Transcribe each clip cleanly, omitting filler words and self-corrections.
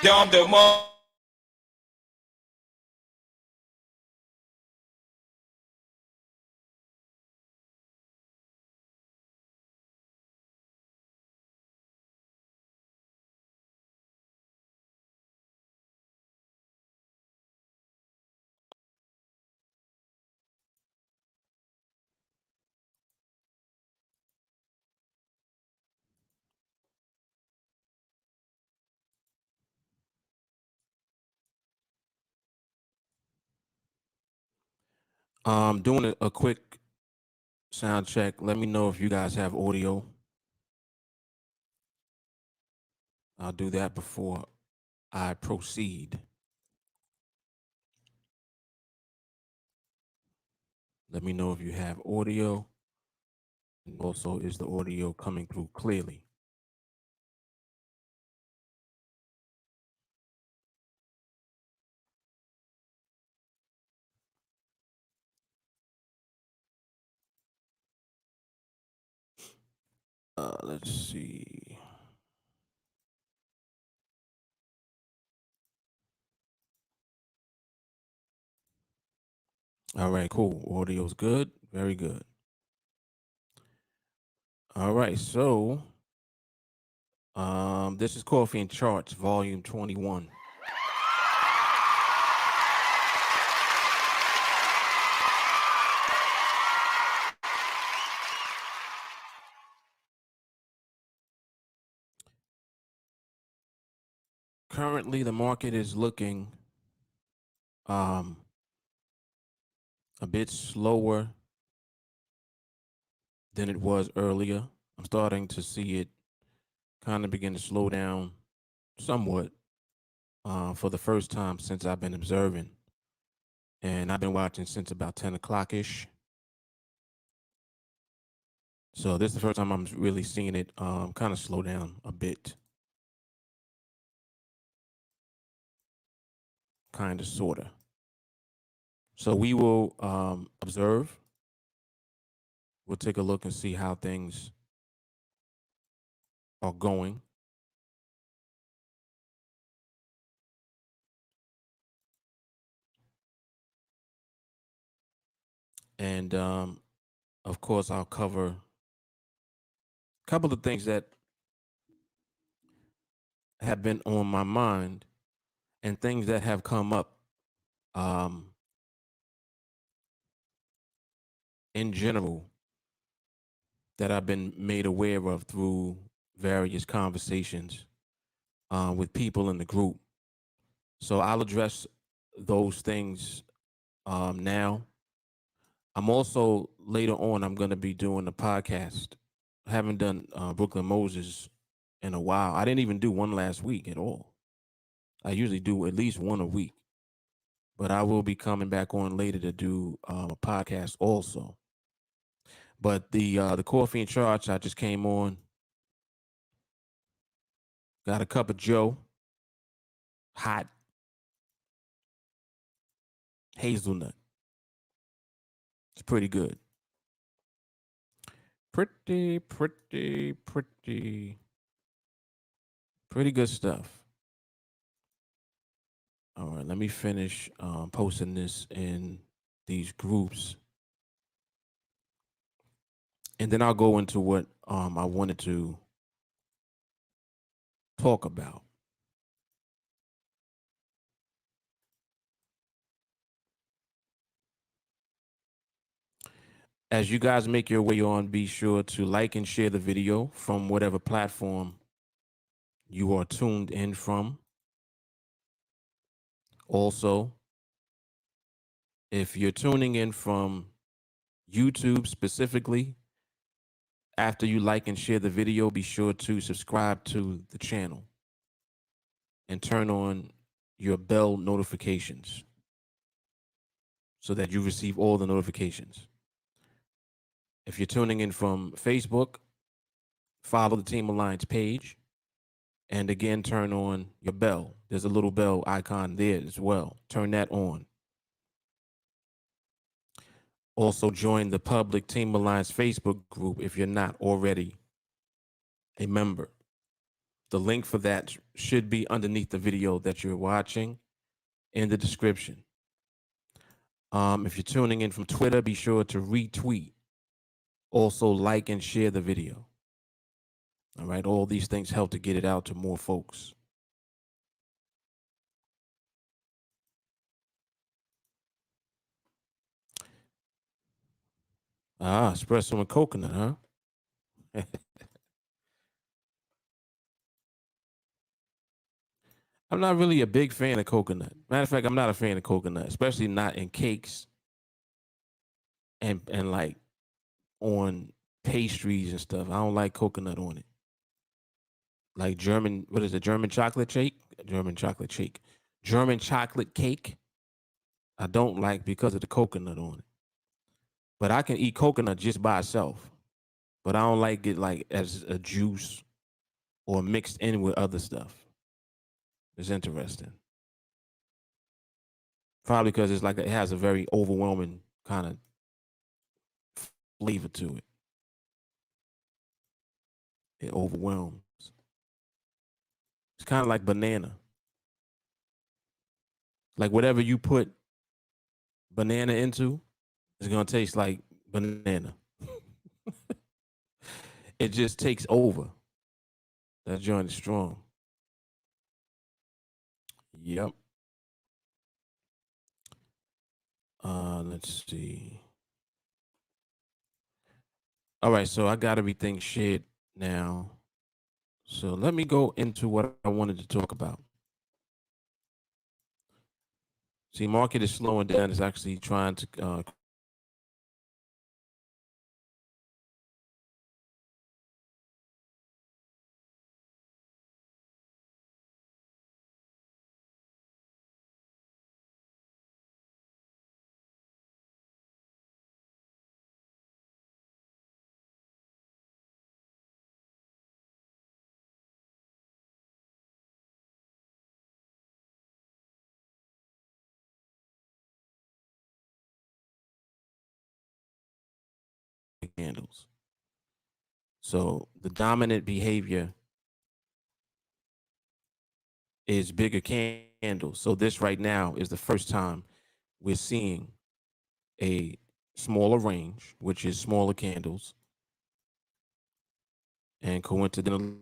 Dans de monde. Doing a quick sound check. Let me know if you guys have audio. I'll do that before I proceed. Let me know if you have audio. And also, is the audio coming through clearly? Let's see. All right, cool. Audio's good. Very good. All right, so this is Coffee and Charts, Volume 21. Currently, the market is looking a bit slower than it was earlier. I'm starting to see it kind of begin to slow down somewhat for the first time since I've been observing. And I've been watching since about 10 o'clock ish. So this is the first time I'm really seeing it kind of slow down a bit. Kind of, sort of. So we will observe. We'll take a look and see how things are going. And of course, I'll cover a couple of things that have been on my mind and things that have come up in general that I've been made aware of through various conversations with people in the group. So I'll address those things now. I'm also later on, I'm going to be doing a podcast. I haven't done Brooklyn Moses in a while. I didn't even do one last week at all. I usually do at least one a week, but I will be coming back on later to do a podcast also. But the Coffee and Charts, I just came on, got a cup of Joe, hot hazelnut. It's pretty good. Pretty good stuff. All right, let me finish posting this in these groups. And then I'll go into what I wanted to talk about. As you guys make your way on, be sure to like and share the video from whatever platform you are tuned in from. Also, if you're tuning in from YouTube specifically, after you like and share the video, be sure to subscribe to the channel and turn on your bell notifications so that you receive all the notifications. If you're tuning in from Facebook, follow the TeamAlliance page. And again, turn on your bell. There's a little bell icon there as well. Turn that on. Also, join the public TeamAlliance Facebook group if you're not already a member. The link for that should be underneath the video that you're watching in the description. If you're tuning in from Twitter, be sure to retweet. Also, like and share the video. All right, all these things help to get it out to more folks. Espresso and coconut, huh? I'm not really a big fan of coconut. Matter of fact, I'm not a fan of coconut, especially not in cakes and like on pastries and stuff. I don't like coconut on it. Like German, what is it? German chocolate cake? German chocolate cake. German chocolate cake. I don't like because of the coconut on it. But I can eat coconut just by itself. But I don't like it like as a juice or mixed in with other stuff. It's interesting. Probably because it's like it has a very overwhelming kind of flavor to it. It overwhelms. It's kind of like banana. Like whatever you put banana into, it's gonna taste like banana. It just takes over. That joint is strong. Yep. Let's see. All right, so I got everything shared now. So let me go into what I wanted to talk about. See, market is slowing down. It's actually trying to candles. So the dominant behavior is bigger candles. So this right now is the first time we're seeing a smaller range, which is smaller candles, and coincidentally,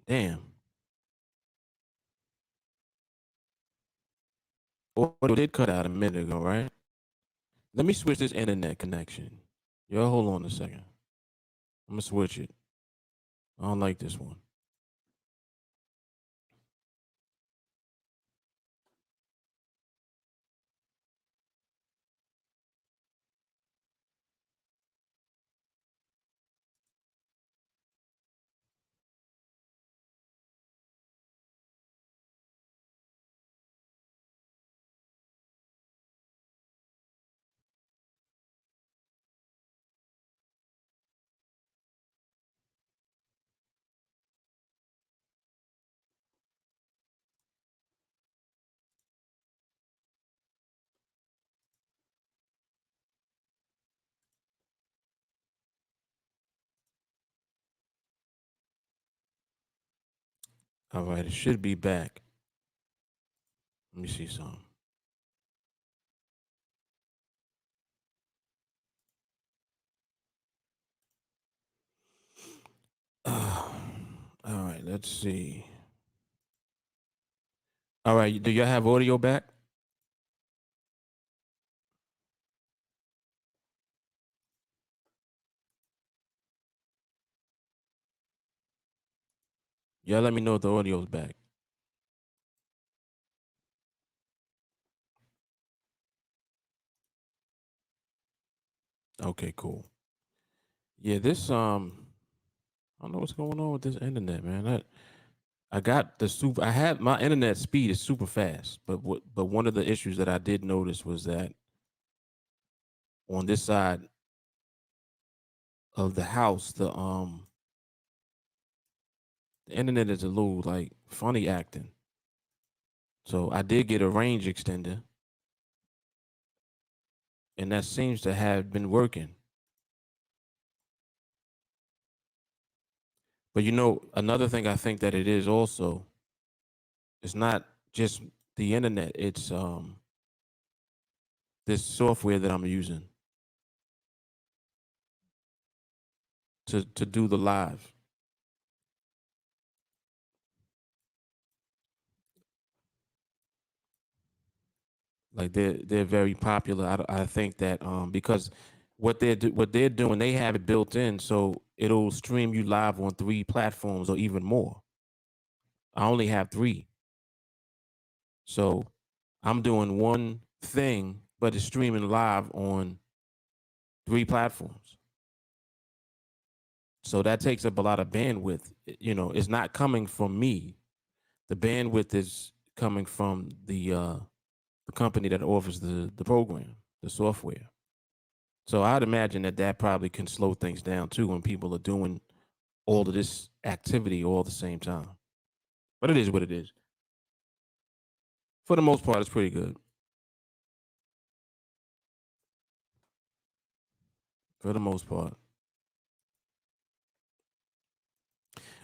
damn, audio did cut out a minute ago, right? Let me switch this internet connection. Yo, hold on a second. I'm gonna switch it. I don't like this one. All right, it should be back. Let me see something. All right, let's see. All right, do y'all have audio back? Y'all let me know if the audio's back. Okay, cool. Yeah, this I don't know what's going on with this internet, man. I got the super. I had my internet speed is super fast, but one of the issues that I did notice was that on this side of the house, the internet is a little like funny acting. So I did get a range extender, and that seems to have been working. But you know, another thing I think that it is also, it's not just the internet. It's this software that I'm using to do the live. Like they're very popular. I think that because what they're doing, they have it built in, so it'll stream you live on 3 platforms or even more. I only have 3, so I'm doing one thing, but it's streaming live on 3 platforms. So that takes up a lot of bandwidth. You know, it's not coming from me. The bandwidth is coming from the company that offers the program, the software. So I'd imagine that that probably can slow things down too when people are doing all of this activity all at the same time. But it is what it is. For the most part, it's pretty good. For the most part.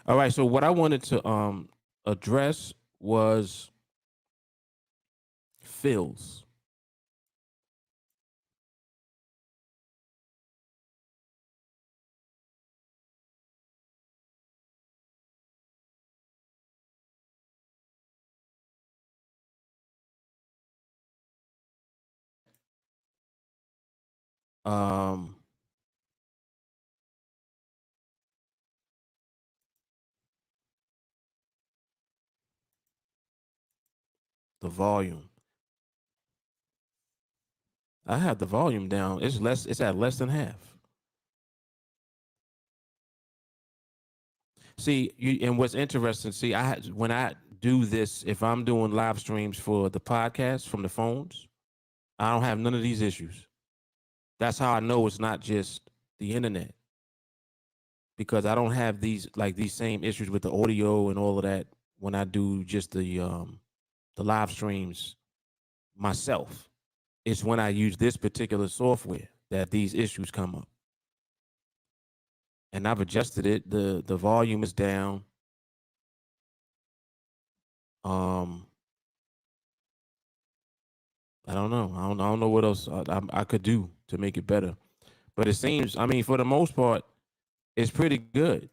All right. So what I wanted to address was fills. Um, the volume. I have the volume down. It's less. It's at less than half. See, and what's interesting. See, when I do this, if I'm doing live streams for the podcast from the phones, I don't have none of these issues. That's how I know it's not just the internet, because I don't have these same issues with the audio and all of that when I do just the live streams myself. It's when I use this particular software that these issues come up. And I've adjusted it. The volume is down. Um, I don't know. I don't know what else I could do to make it better. But it seems, I mean, for the most part, it's pretty good.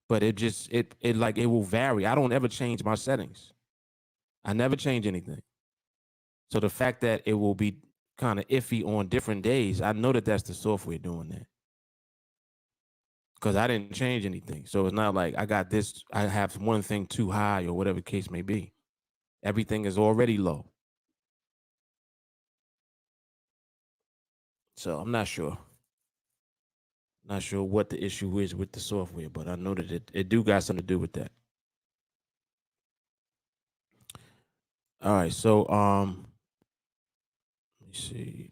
But it like it will vary. I don't ever change my settings. I never change anything. So the fact that it will be kind of iffy on different days, I know that that's the software doing that, because I didn't change anything. So it's not like I got this, I have one thing too high or whatever the case may be. Everything is already low. So I'm not sure. Not sure what the issue is with the software, but I know that it do got something to do with that. All right, so let me see.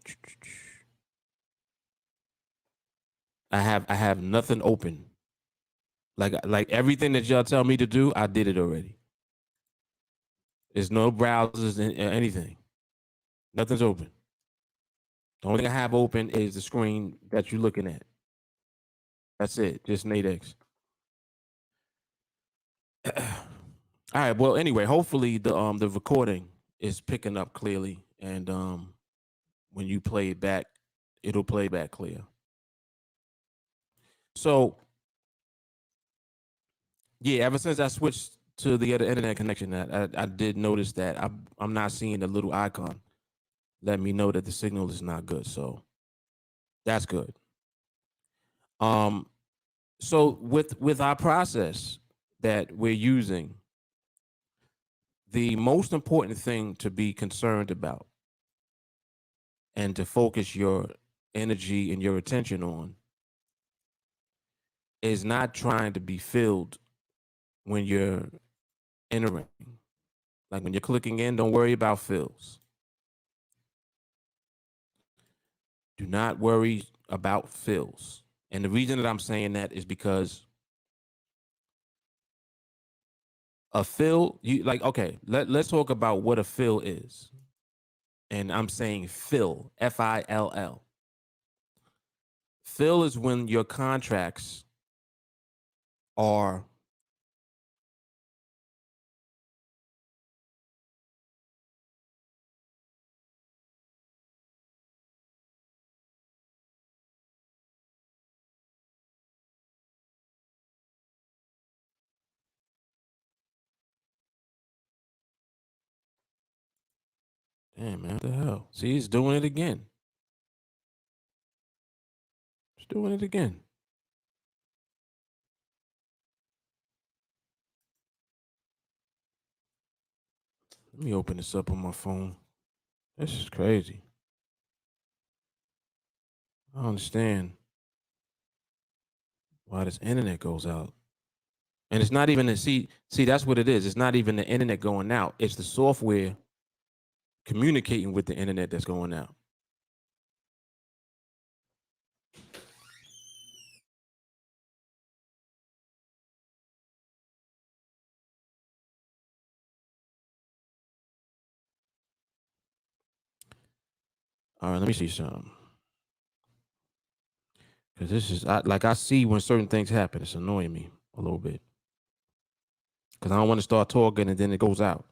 I have nothing open. Like everything that y'all tell me to do, I did it already. There's no browsers and anything. Nothing's open. The only thing I have open is the screen that you're looking at. That's it. Just NADEX. All right. Well, anyway, hopefully the recording is picking up clearly, and when you play it back, it'll play back clear. So yeah, ever since I switched to the other internet connection, I did notice that I'm not seeing the little icon let me know that the signal is not good. So that's good. Um, so with our process that we're using, the most important thing to be concerned about and to focus your energy and your attention on is not trying to be filled when you're entering. Like when you're clicking in, don't worry about fills. Do not worry about fills. And the reason that I'm saying that is because a fill, okay, let's talk about what a fill is. And I'm saying fill, F-I-L-L. Fill is when your contracts are damn, man, what the hell? See, he's doing it again. He's doing it again. Let me open this up on my phone. This is crazy. I don't understand why this internet goes out. And it's not even the see, that's what it is. It's not even the internet going out. It's the software communicating with the internet that's going out. All right, let me see something. Because this is I see when certain things happen. It's annoying me a little bit. Because I don't want to start talking and then it goes out.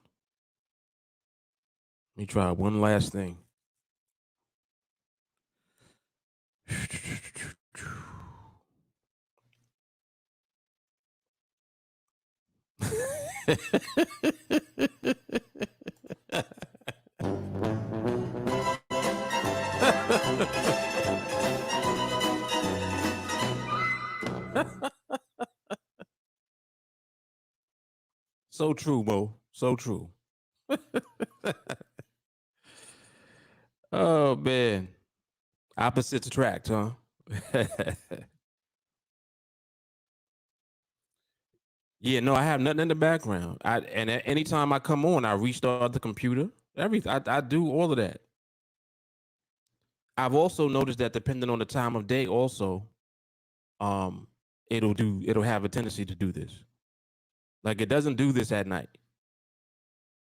Let me try one last thing. So true, Mo. So true. Oh man. Opposites attract, huh? Yeah, no, I have nothing in the background. And anytime I come on, I restart the computer. Everything. I do all of that. I've also noticed that depending on the time of day, also, um, it'll have a tendency to do this. Like it doesn't do this at night.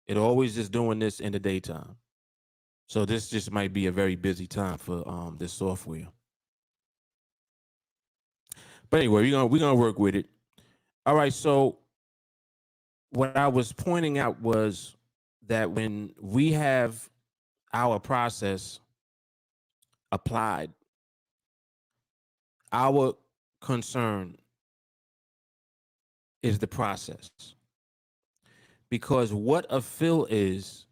It always just doing this in the daytime. So this just might be a very busy time for this software. But anyway, we're gonna work with it. All right. So what I was pointing out was that when we have our process applied, our concern is the process. Because what a fill is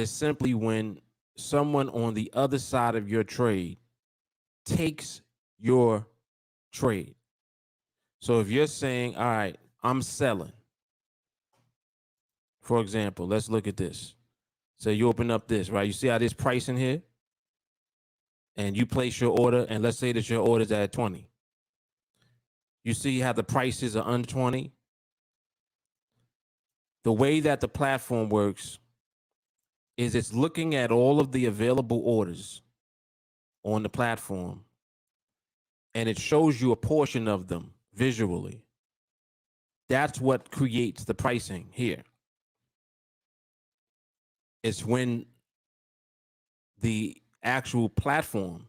simply when someone on the other side of your trade takes your trade. So if you're saying, all right, I'm selling, for example, let's look at this. So you open up this, right? You see how this price in here? And you place your order, and let's say that your order's at 20. You see how the prices are under 20? The way that the platform works is it's looking at all of the available orders on the platform, and it shows you a portion of them visually. That's what creates the pricing here. It's when the actual platform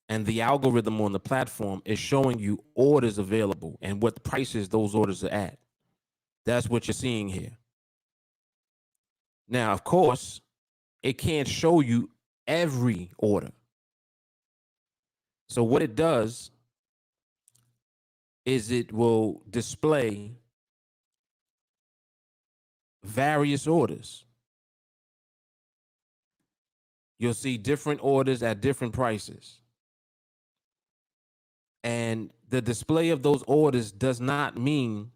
and the algorithm on the platform is showing you orders available and what prices those orders are at. That's what you're seeing here. Now, of course, it can't show you every order. So what it does is it will display various orders. You'll see different orders at different prices. And the display of those orders does not mean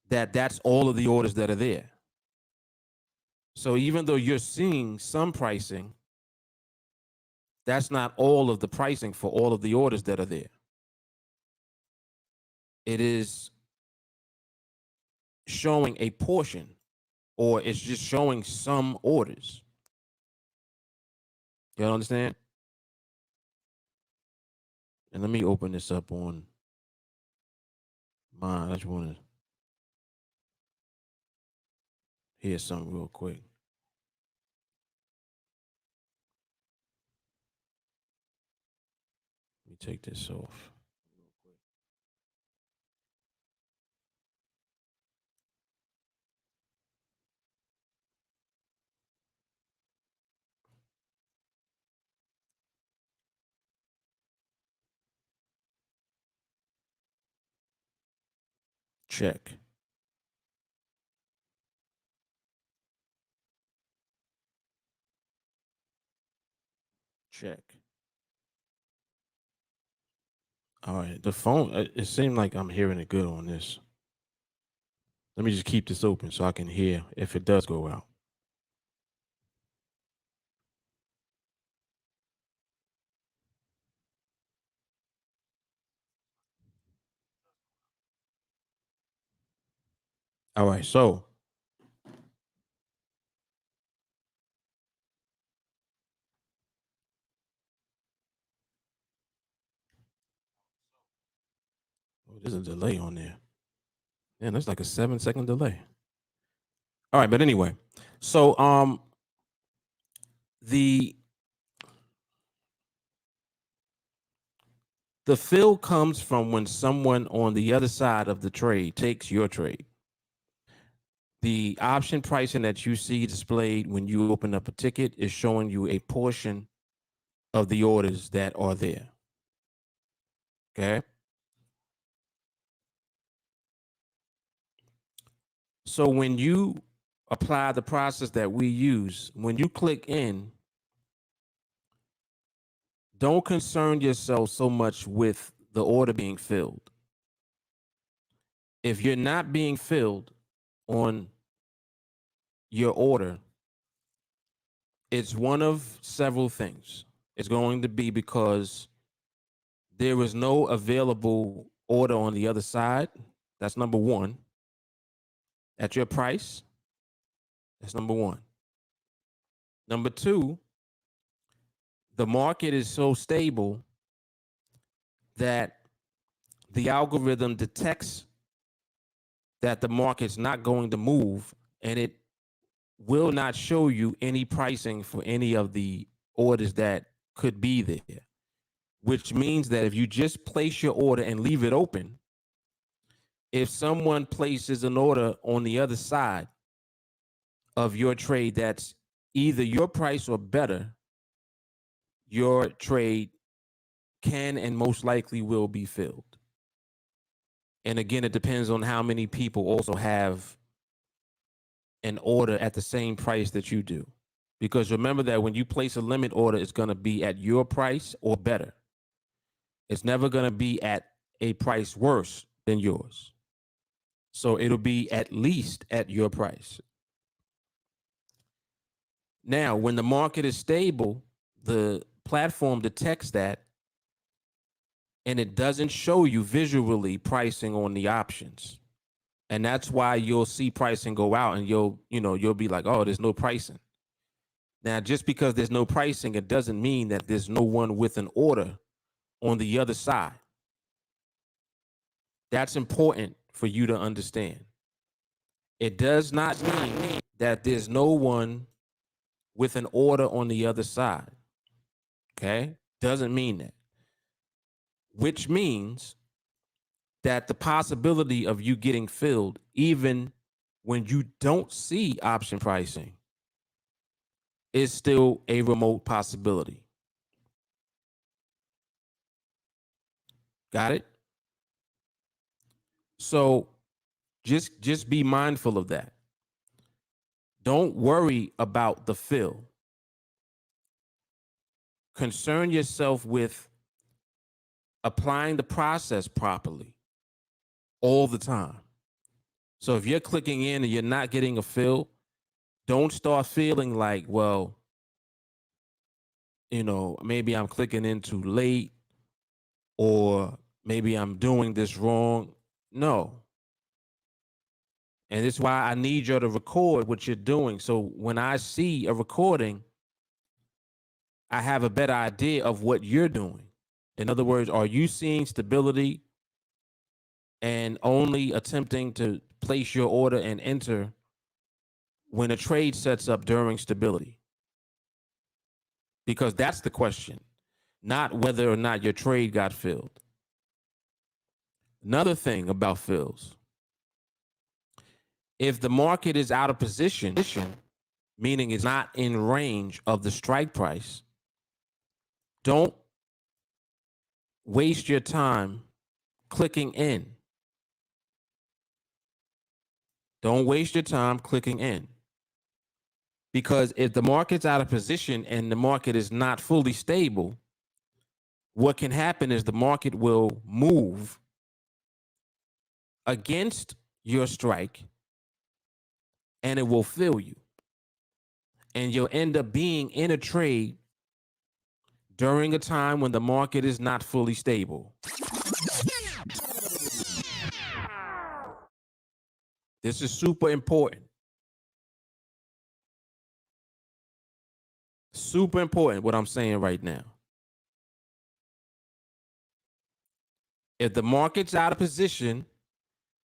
that that's all of the orders that are there. So even though you're seeing some pricing, that's not all of the pricing for all of the orders that are there. It is showing a portion, or it's just showing some orders. You understand? And let me open this up on mine. I just want to hear something real quick. Let me take this off. Check. Check. All right. The phone, it seemed like I'm hearing it good on this. Let me just keep this open so I can hear if it does go out. All right. So there's a delay on there. Man, that's like a 7-second delay. All right, but anyway, so the fill comes from when someone on the other side of the trade takes your trade. The option pricing that you see displayed when you open up a ticket is showing you a portion of the orders that are there. Okay. So when you apply the process that we use, when you click in, don't concern yourself so much with the order being filled. If you're not being filled on your order, it's one of several things. It's going to be because there is no available order on the other side. That's number one. At your price, that's number one. Number two, the market is so stable that the algorithm detects that the market's not going to move, and it will not show you any pricing for any of the orders that could be there, which means that if you just place your order and leave it open, if someone places an order on the other side of your trade that's either your price or better, your trade can and most likely will be filled. And again, it depends on how many people also have an order at the same price that you do. Because remember that when you place a limit order, it's going to be at your price or better. It's never going to be at a price worse than yours. So it'll be at least at your price. Now, when the market is stable, the platform detects that, and it doesn't show you visually pricing on the options. And that's why you'll see pricing go out, and you'll be like, oh, there's no pricing. Now, just because there's no pricing, it doesn't mean that there's no one with an order on the other side. That's important for you to understand. It does not mean that there's no one with an order on the other side. Okay? Doesn't mean that. Which means that the possibility of you getting filled, even when you don't see option pricing, is still a remote possibility. Got it? So just be mindful of that. Don't worry about the fill. Concern yourself with applying the process properly all the time. So if you're clicking in and you're not getting a fill, don't start feeling like, well, maybe I'm clicking in too late, or maybe I'm doing this wrong. No. And this is why I need you to record what you're doing. So when I see a recording, I have a better idea of what you're doing. In other words, are you seeing stability and only attempting to place your order and enter when a trade sets up during stability? Because that's the question, not whether or not your trade got filled. Another thing about fills, if the market is out of position, meaning it's not in range of the strike price, don't waste your time clicking in. Don't waste your time clicking in. Because if the market's out of position and the market is not fully stable, what can happen is the market will move against your strike and it will fill you. And you'll end up being in a trade during a time when the market is not fully stable. This is super important. Super important what I'm saying right now. If the market's out of position,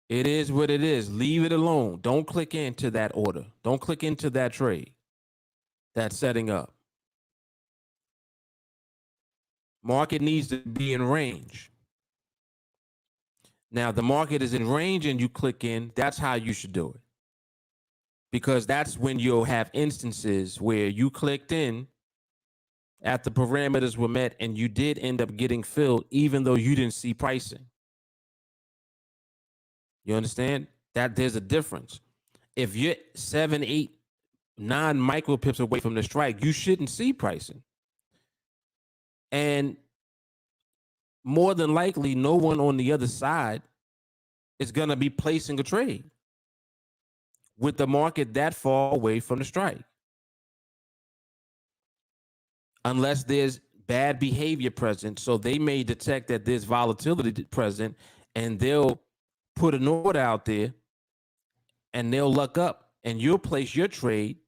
it is what it is. Leave it alone. Don't click into that order. Don't click into that trade that's setting up. Market needs to be in range. Now, the market is in range and you click in, that's how you should do it. Because that's when you'll have instances where you clicked in after parameters were met and you did end up getting filled even though you didn't see pricing. You understand? That there's a difference. If you're 7, 8, 9 micro pips away from the strike, you shouldn't see pricing. And more than likely, no one on the other side is going to be placing a trade with the market that far away from the strike. Unless there's bad behavior present. So they may detect that there's volatility present and they'll put an order out there and they'll luck up and you'll place your trade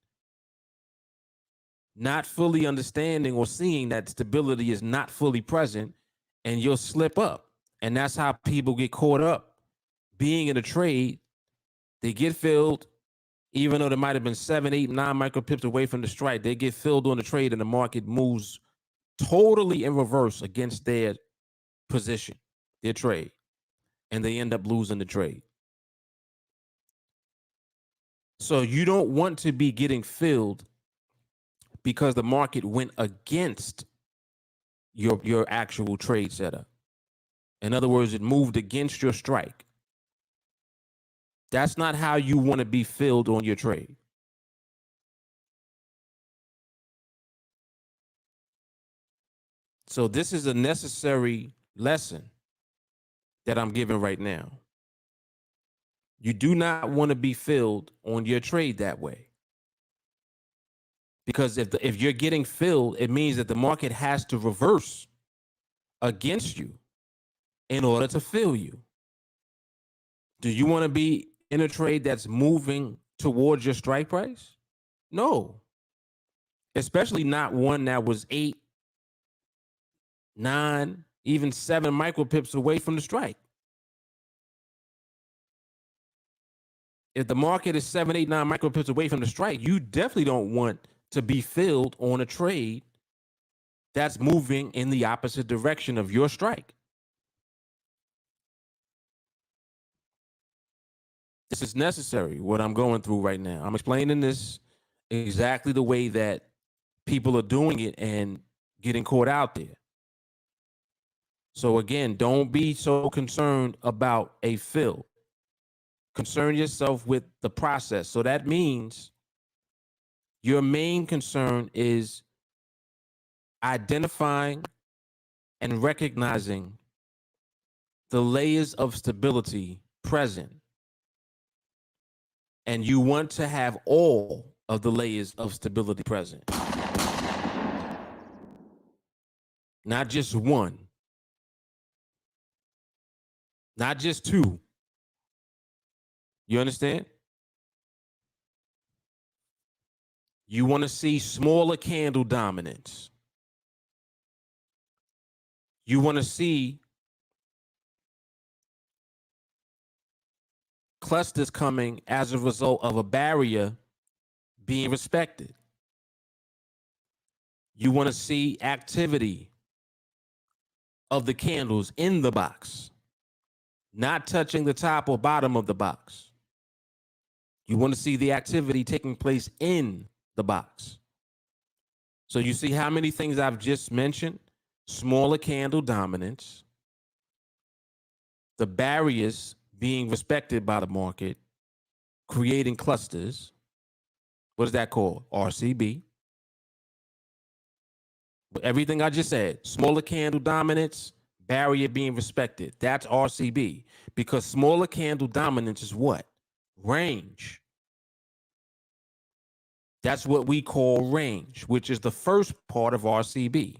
not fully understanding or seeing that stability is not fully present, and you'll slip up. And that's how people get caught up being in a trade. They get filled, even though there might have been 7, 8, 9 micro pips away from the strike. They get filled on the trade and the market moves totally in reverse against their position, their trade, and they end up losing the trade. So you don't want to be getting filled because the market went against your actual trade setup. In other words, it moved against your strike. That's not how you want to be filled on your trade. So this is a necessary lesson that I'm giving right now. You do not want to be filled on your trade that way. Because if you're getting filled, it means that the market has to reverse against you in order to fill you. Do you want to be in a trade that's moving towards your strike price? No. Especially not one that was 8, 9, even 7 micro pips away from the strike. If the market is 7, 8, 9 micro pips away from the strike, you definitely don't want to be filled on a trade that's moving in the opposite direction of your strike. This is necessary, what I'm going through right now. I'm explaining this exactly the way that people are doing it and getting caught out there. So again, don't be so concerned about a fill. Concern yourself with the process. So that means your main concern is identifying and recognizing the layers of stability present. And you want to have all of the layers of stability present. Not just one. Not just two. You understand? You want to see smaller candle dominance. You want to see clusters coming as a result of a barrier being respected. You want to see activity of the candles in the box, not touching the top or bottom of the box. You want to see the activity taking place in the box. So you see how many things I've just mentioned? Smaller candle dominance, the barriers being respected by the market, creating clusters. What is that called? RCB. But everything I just said, smaller candle dominance, barrier being respected. That's RCB. Because smaller candle dominance is what? Range. That's what we call range, which is the first part of RCB.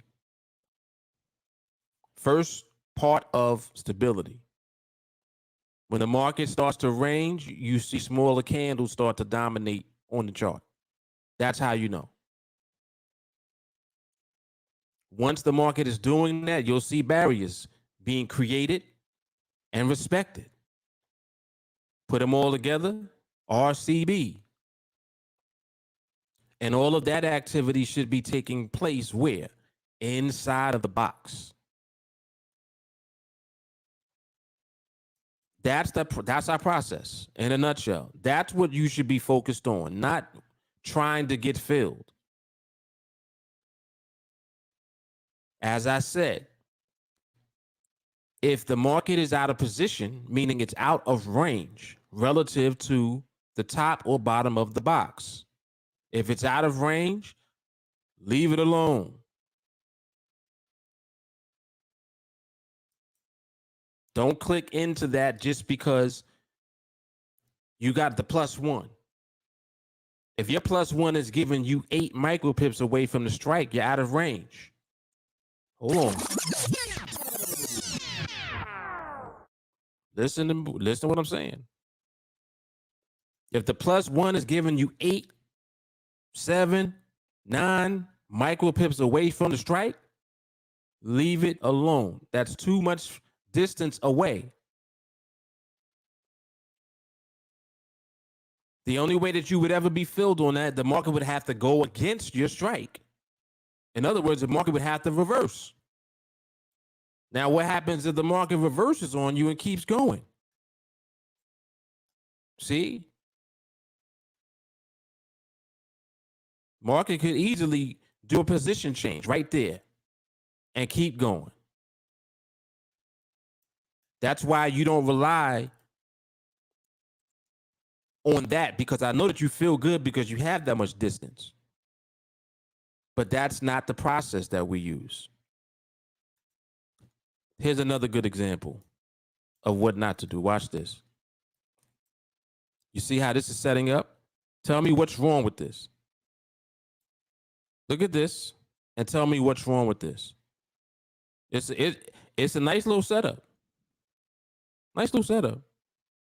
First part of stability. When the market starts to range, you see smaller candles start to dominate on the chart. That's how you know. Once the market is doing that, you'll see barriers being created and respected. Put them all together, RCB. And all of that activity should be taking place where? Inside of the box. That's our process in a nutshell. That's what you should be focused on, not trying to get filled. As I said, if the market is out of position, meaning it's out of range relative to the top or bottom of the box, if it's out of range, leave it alone. Don't click into that just because you got the +1. If your +1 is giving you 8 micropips away from the strike, you're out of range. Hold on. Listen to what I'm saying. If the +1 is giving you 8, 7, 9 micropips away from the strike, leave it alone. That's too much distance away. The only way that you would ever be filled on that, the market would have to go against your strike. In other words, the market would have to reverse. Now, what happens if the market reverses on you and keeps going? See? Market could easily do a position change right there and keep going. That's why you don't rely on that, because I know that you feel good because you have that much distance. But that's not the process that we use. Here's another good example of what not to do. Watch this. You see how this is setting up? Tell me what's wrong with this. Look at this and tell me what's wrong with this. It's a nice little setup. Nice little setup.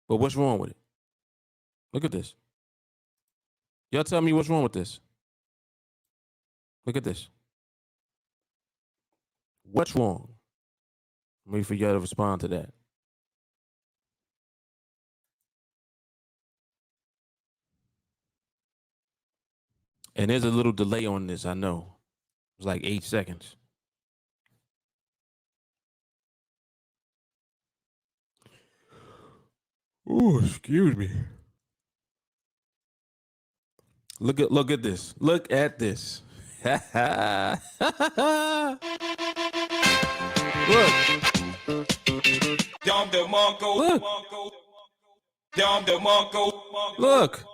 But what's wrong with it? Look at this. Y'all tell me what's wrong with this. Look at this. What's wrong? I'm waiting for y'all to respond to that. And there's a little delay on this, I know. It's like 8 seconds. Oh, excuse me. Look at this. Look at this. Look. Look.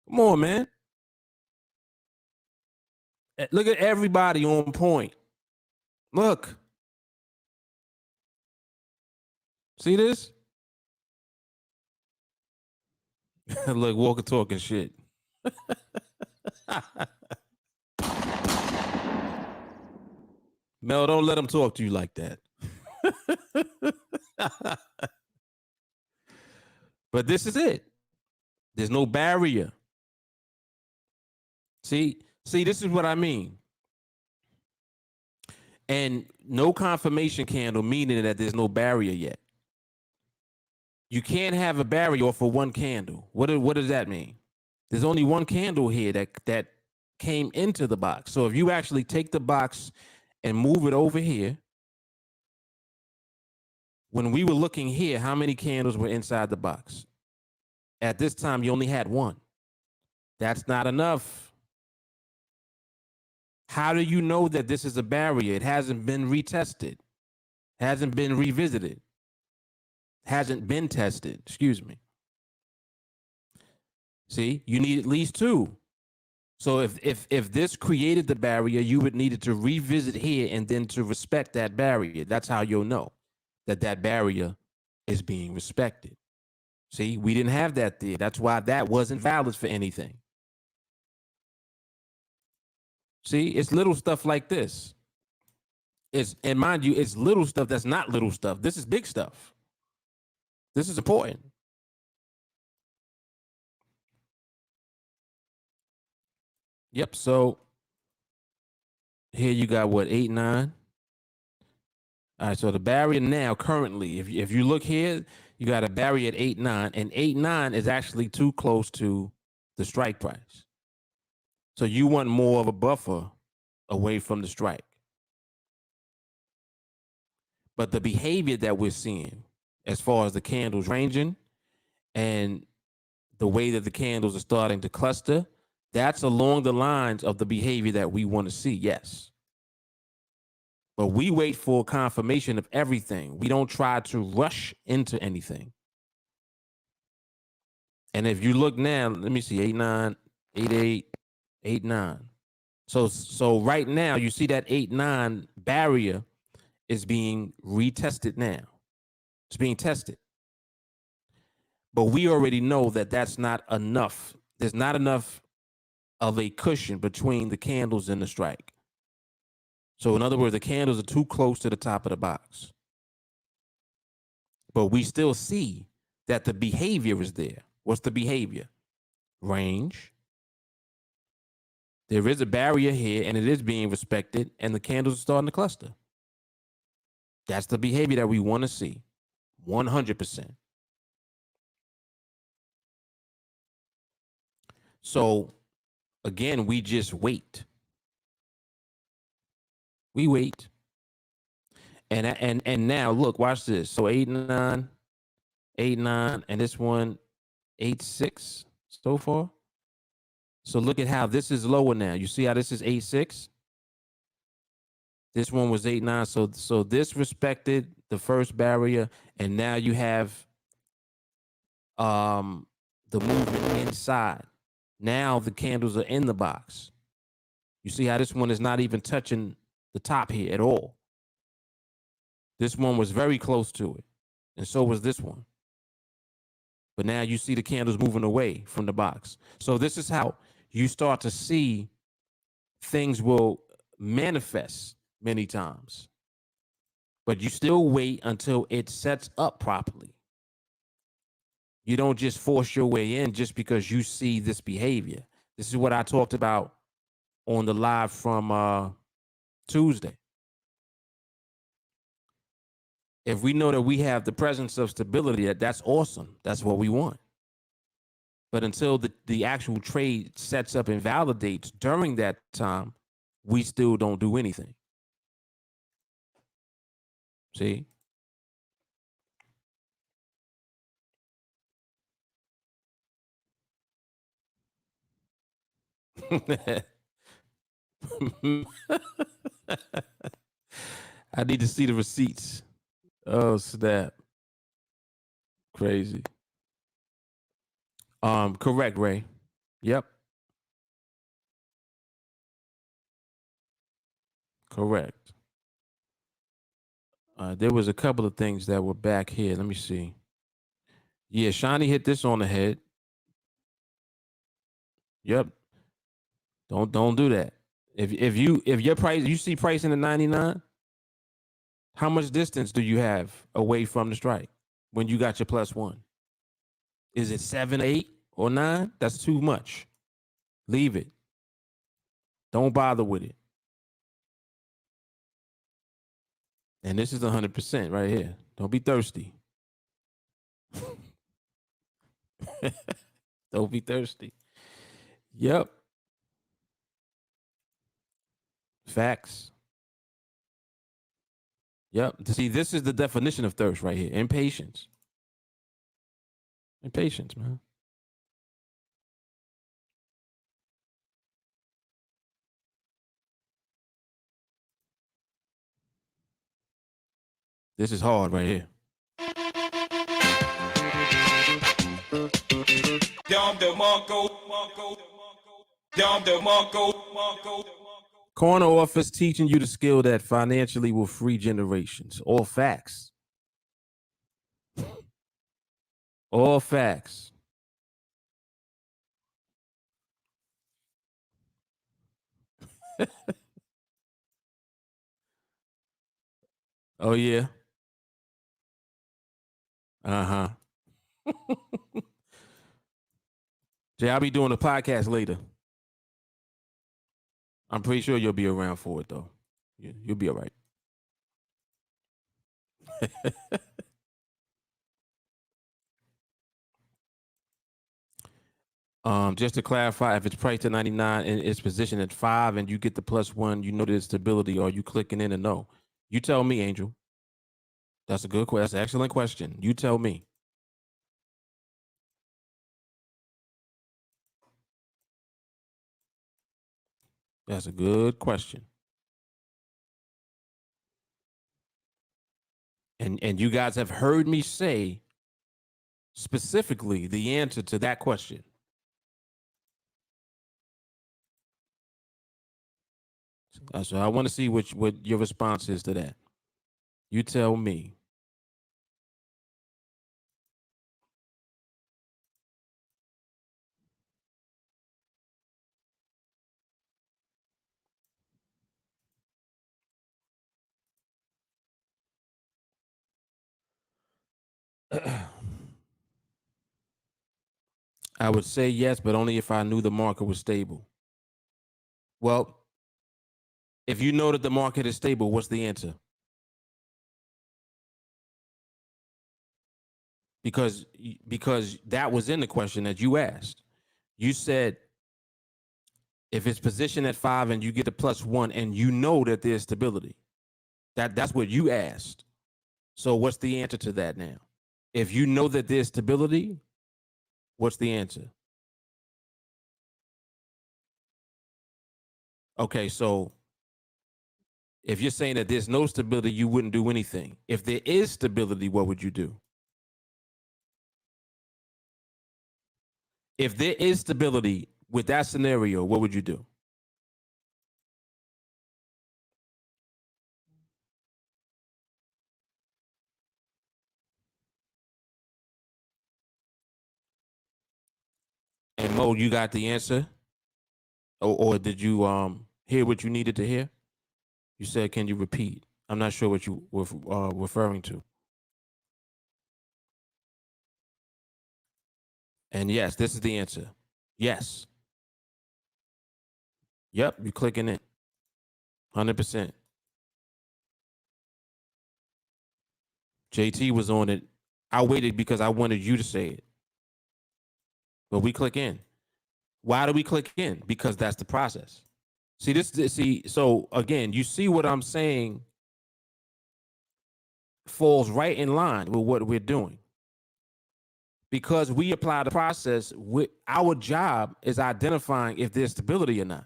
Come on, man. Look at everybody on point. Look. See this? Look, Walker talking shit. Mel, don't let him talk to you like that. But this is it. There's no barrier. See, this is what I mean. And no confirmation candle, meaning that there's no barrier yet. You can't have a barrier for one candle. What does that mean? There's only one candle here that came into the box. So if you actually take the box and move it over here, when we were looking here, how many candles were inside the box? At this time, you only had one. That's not enough. How do you know that this is a barrier? It hasn't been retested, hasn't been revisited, hasn't been tested. Excuse me. See, you need at least two. So if this created the barrier, you would need it to revisit here and then to respect that barrier. That's how you'll know that that barrier is being respected. See, we didn't have that there. That's why that wasn't valid for anything. See, it's little stuff like this. And mind you, it's little stuff that's not little stuff. This is big stuff. This is important. Yep. So here you got what, 8, 9. All right. So the barrier now currently, if you look here, you got a barrier at 8, 9, and 8, 9 is actually too close to the strike price. So you want more of a buffer away from the strike. But the behavior that we're seeing as far as the candles ranging and the way that the candles are starting to cluster, that's along the lines of the behavior that we want to see, yes. But we wait for confirmation of everything. We don't try to rush into anything. And if you look now, let me see, 8, 9, 8, 8, 8, 9. So right now, you see that 8, 9 barrier is being retested now. It's being tested. But we already know that that's not enough. There's not enough of a cushion between the candles and the strike. So in other words, the candles are too close to the top of the box. But we still see that the behavior is there. What's the behavior? Range. There is a barrier here, and it is being respected, and the candles are starting to cluster. That's the behavior that we want to see, 100%. So, again, we just wait. We wait. And now, look, watch this. So 8, 9, 8, 9, and this one, 8, 6 so far. So look at how this is lower now. You see how this is 8, 6? This one was 8, 9. So this respected the first barrier, and now you have the movement inside. Now the candles are in the box. You see how this one is not even touching the top here at all. This one was very close to it, and so was this one. But now you see the candles moving away from the box. So this is how you start to see things will manifest many times. But you still wait until it sets up properly. You don't just force your way in just because you see this behavior. This is what I talked about on the live from Tuesday. If we know that we have the presence of stability, that's awesome. That's what we want. But until the actual trade sets up and validates during that time, we still don't do anything. See? I need to see the receipts. Oh, snap. Crazy. Correct, Ray. Yep. Correct. There was a couple of things that were back here. Let me see. Yeah, Shawnee hit this on the head. Yep. Don't do that. If your price, you see pricing at 99, how much distance do you have away from the strike when you got your +1? Is it 7, 8, or 9? That's too much. Leave it. Don't bother with it. And this is 100% right here. Don't be thirsty. Don't be thirsty. Yep. Facts. Yep. See, this is the definition of thirst right here. Impatience. Impatience, man. This is hard right here. Corner office teaching you the skill that financially will free generations. All facts. All facts. Oh, yeah. Uh-huh. Jay, I'll be doing a podcast later. I'm pretty sure you'll be around for it, though. You'll be all right. Just to clarify, if it's priced at 99 and it's positioned at 5 and you get the +1, you know there's stability, or you clicking in and no? You tell me, Angel. That's a good question. That's an excellent question. You tell me. That's a good question. And you guys have heard me say specifically the answer to that question. So I want to see what your response is to that. You tell me. I would say yes, but only if I knew the market was stable. Well, if you know that the market is stable, what's the answer? Because that was in the question that you asked. You said if it's positioned at 5 and you get the +1 and you know that there's stability. That's what you asked. So what's the answer to that now? If you know that there's stability, what's the answer? Okay, so if you're saying that there's no stability, you wouldn't do anything. If there is stability, what would you do? If there is stability with that scenario, what would you do? And Mo, you got the answer? Or did you hear what you needed to hear? You said, can you repeat? I'm not sure what you were referring to. And yes, this is the answer. Yes. Yep, you're clicking it. 100%. JT was on it. I waited because I wanted you to say it. But we click in. Why do we click in? Because that's the process. So again, you see what I'm saying falls right in line with what we're doing. Because we apply the process, our job is identifying if there's stability or not.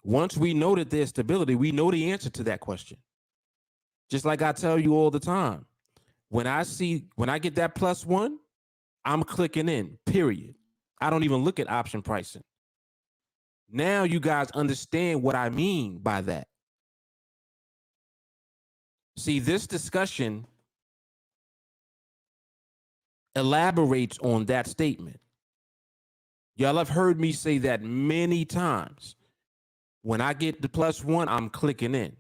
Once we know that there's stability, we know the answer to that question. Just like I tell you all the time, when I get that +1, I'm clicking in, period. I don't even look at option pricing. Now you guys understand what I mean by that. See, this discussion elaborates on that statement. Y'all have heard me say that many times. When I get the +1, I'm clicking in.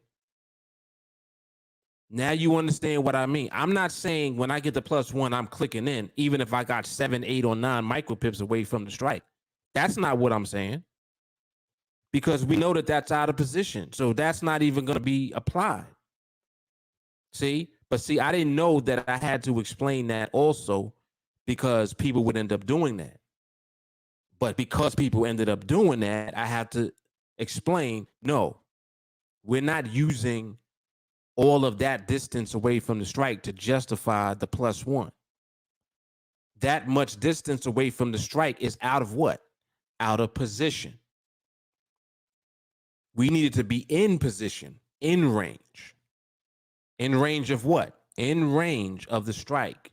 Now you understand what I mean. I'm not saying when I get the +1, I'm clicking in, even if I got 7, 8, or 9 micropips away from the strike. That's not what I'm saying. because we know that that's out of position. So that's not even going to be applied. See? But see, I didn't know that I had to explain that also because people would end up doing that. But because people ended up doing that, I had to explain, no, we're not using all of that distance away from the strike to justify the +1. That much distance away from the strike is out of what? Out of position. We needed to be in position, in range. In range of what? In range of the strike.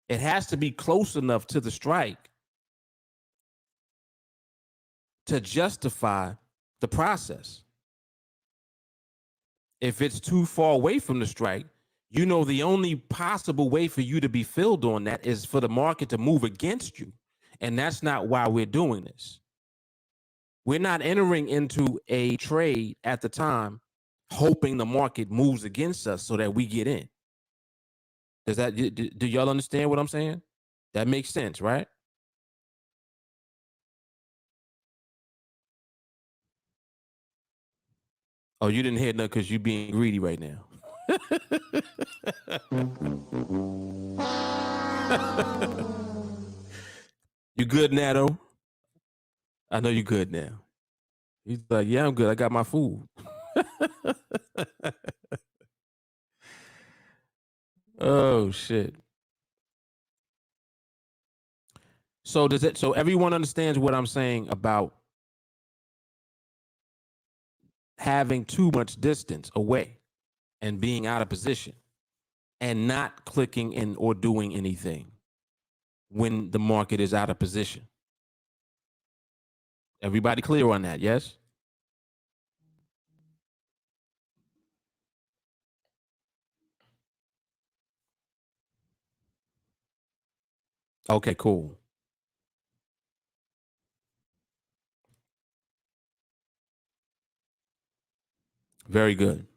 It has to be close enough to the strike to justify the process. If it's too far away from the strike, you know the only possible way for you to be filled on that is for the market to move against you. And that's not why we're doing this. We're not entering into a trade at the time hoping the market moves against us so that we get in. Does that do y'all understand what I'm saying? That makes sense, right? Oh, you didn't hear nothing because you being greedy right now. You good, Nato? I know you good now. He's like, yeah, I'm good. I got my food. Oh shit. So does it? So everyone understands what I'm saying about having too much distance away and being out of position and not clicking in or doing anything when the market is out of position. Everybody clear on that? Yes. Okay. Cool. Very good.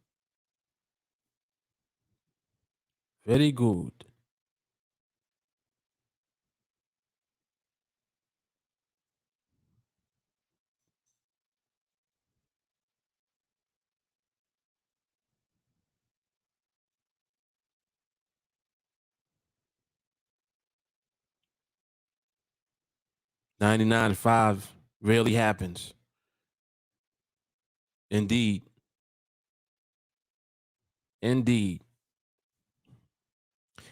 Very good. $99.5 rarely happens. Indeed. Indeed.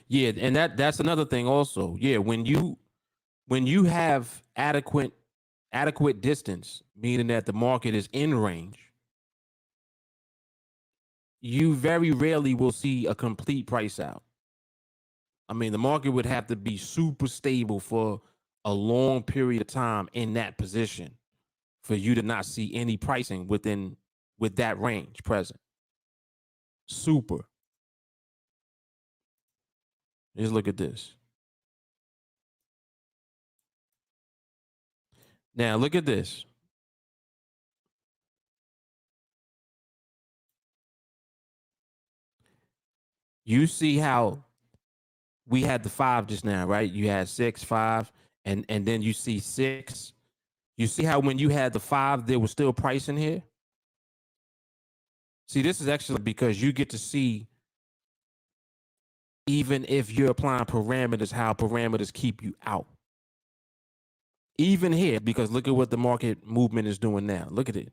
Yeah, and that's another thing also. Yeah, when you have adequate distance, meaning that the market is in range, you very rarely will see a complete price out. I mean, the market would have to be super stable for a long period of time in that position for you to not see any pricing with that range present. Super. Just look at this. Now look at this. You see how we had the 5 just now, right? You had 6, 5, and then you see 6. You see how when you had the 5, there was still price in here? See, this is actually because you get to see, even if you're applying parameters, how parameters keep you out. Even here, because look at what the market movement is doing now. Look at it.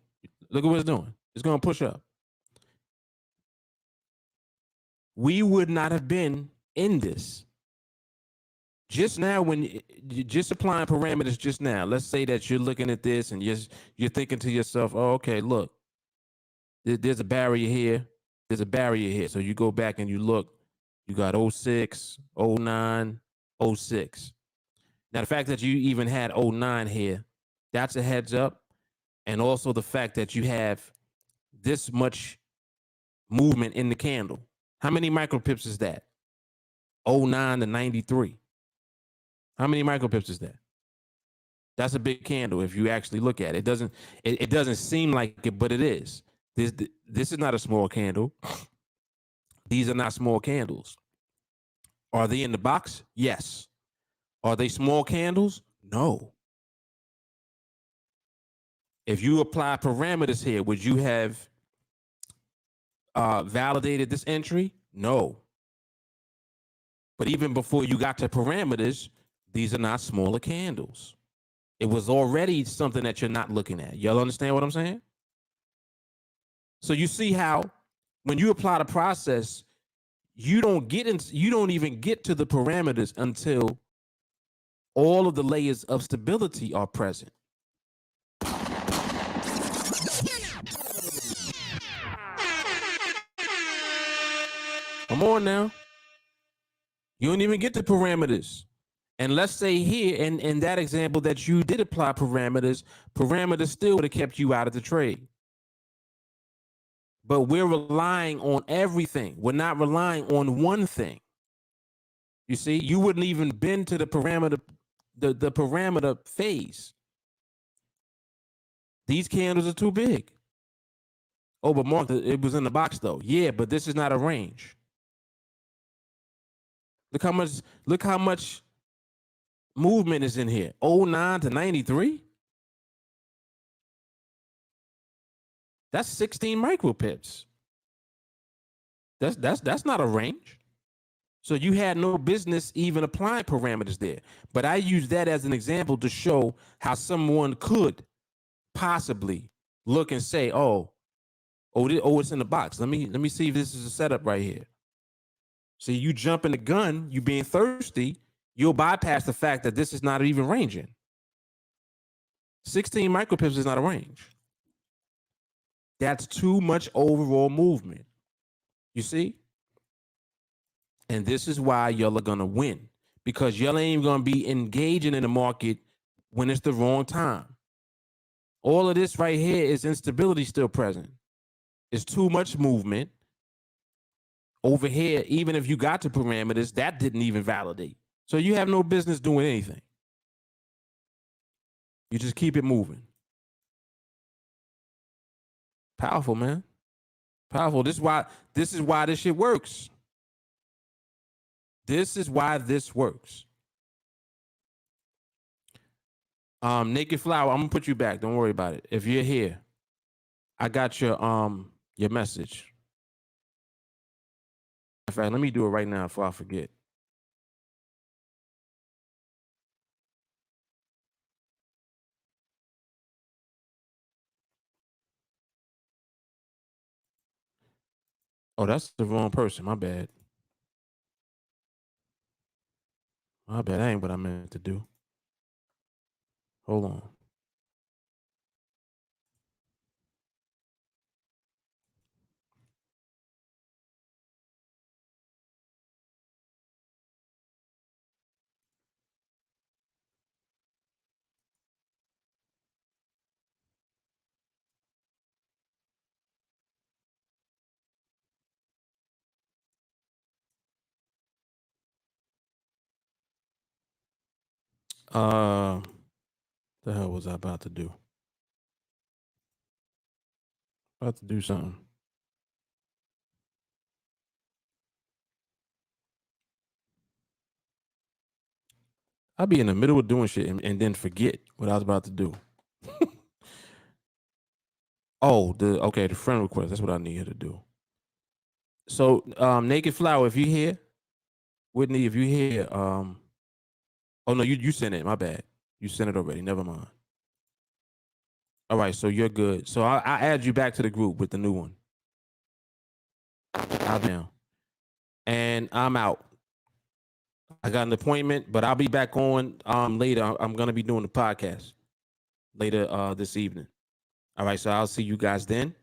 Look at what it's doing. It's going to push up. We would not have been in this. Just now, when you just applying parameters just now, let's say that you're looking at this and you're thinking to yourself, oh, okay, look, there's a barrier here. There's a barrier here. So you go back and you look, you got 06, 09, 06. Now, the fact that you even had 09 here, that's a heads up. And also the fact that you have this much movement in the candle. How many micropips is that? 09 to 93. How many micropips is that? That's a big candle if you actually look at it. It doesn't seem like it, but it is. This is not a small candle. These are not small candles. Are they in the box? Yes. Are they small candles? No. If you apply parameters here, would you have validated this entry? No. But even before you got to parameters, these are not smaller candles. It was already something that you're not looking at. Y'all understand what I'm saying? So you see how when you apply the process, you don't even get to the parameters until all of the layers of stability are present. Come on now. You don't even get to parameters. And let's say here, in that example that you did apply parameters still would have kept you out of the trade. But we're relying on everything. We're not relying on one thing. You see, you wouldn't even been to the parameter phase. These candles are too big. Oh, but Mark, it was in the box though. Yeah, but this is not a range. Look how much movement is in here. 09 to 93. That's 16 micro pips. That's not a range. So you had no business even applying parameters there. But I use that as an example to show how someone could possibly look and say, oh, it's in the box. Let me see if this is a setup right here. See, you jumping the gun, you being thirsty, you'll bypass the fact that this is not even ranging. 16 micropips is not a range. That's too much overall movement. You see? And this is why y'all are gonna win, because y'all ain't even gonna be engaging in the market when it's the wrong time. All of this right here is instability still present. It's too much movement. Over here, even if you got to parameters, that didn't even validate. So you have no business doing anything. You just keep it moving. Powerful, man. Powerful. This is why this shit works. This is why this works. Naked Flower, I'm gonna put you back. Don't worry about it. If you're here, I got your message. In fact, let me do it right now before I forget. Oh, that's the wrong person. My bad. My bad. That ain't what I meant to do. Hold on. The hell was I about to do? About to do something. I'll be in the middle of doing shit and then forget what I was about to do. Oh, the friend request. That's what I need her to do. So, Naked Flower, if you here, Whitney, if you here, oh no, you sent it. My bad. You sent it already. Never mind. All right, so you're good. So I add you back to the group with the new one. I'm down, and I'm out. I got an appointment, but I'll be back on later. I'm gonna be doing the podcast later this evening. All right, so I'll see you guys then.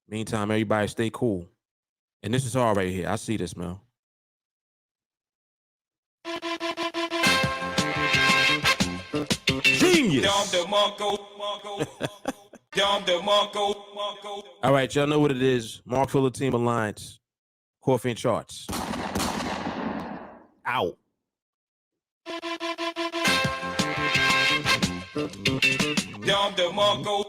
Meantime, everybody stay cool. And this is all right here. I see this, man. Genius. All right, y'all know what it is. Mark Fuller TeamAlliance, Coffee and Charts. Out. Dom DeMarco.